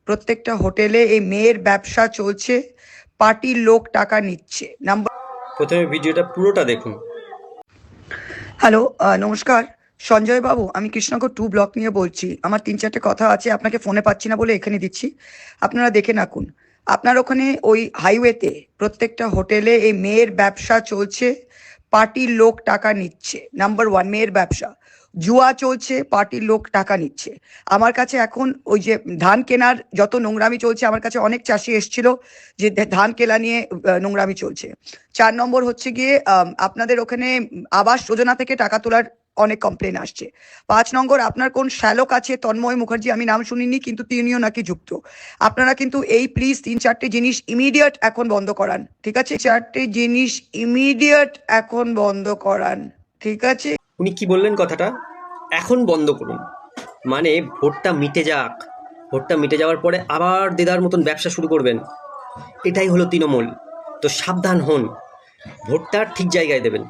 প্রত্যেকটা হোটেলে এই মেয়ের ব্যবসা চলছে, পার্টির লোক টাকা নিচ্ছে। নাম্বার প্রথমে ভিডিওটা পুরোটা দেখুন। হ্যালো, নমস্কার সঞ্জয় বাবু, আমি কৃষ্ণনগর 2 ব্লক নিয়ে বলছি। আমার 3-4টে কথা আছে, আপনাকে ফোনে পাচ্ছি না বলে এখানে দিচ্ছি, আপনারা দেখে রাখুন। আপনার ওখানে ওই হাইওয়েতে প্রত্যেকটা হোটেলে এই মেয়ের ব্যবসা চলছে, পার্টির লোক টাকা নিচ্ছে। নাম্বার 1, মেয়ের ব্যবসা, জুয়া চলছে, পার্টির লোক টাকা নিচ্ছে। আমার কাছে এখন ওই যে ধান কেনার যত নোংরামি চলছে, আমার কাছে অনেক চাষি এসছিল যে ধান কেনা নিয়ে নোংরামি চলছে। 4 নম্বর হচ্ছে গিয়ে আপনাদের ওখানে আবাস যোজনা থেকে টাকা তোলার অনেক কমপ্লেন আসছে। 5 নম্বর, আপনার কোন শ্যালক আছে তন্ময় মুখার্জি, আমি নাম শুনিনি কিন্তু তিনিও নাকি যুক্ত। আপনারা কিন্তু এই প্লিজ 3-4টে জিনিস ইমিডিয়েট এখন বন্ধ করান, ঠিক আছে? 4টে জিনিস ইমিডিয়েট এখন বন্ধ করান, ঠিক আছে? উনি কি বললেন কথাটা? এখন বন্ধ করুন, মানে ভোটটা মিটে যাক, ভোটটা মিটে যাওয়ার পরে আবার দেদার মতন ব্যবসা শুরু করবেন, এটাই হলো তৃণমূল। তো সাবধান হন, ভোটটা ঠিক জায়গায় দেবেন।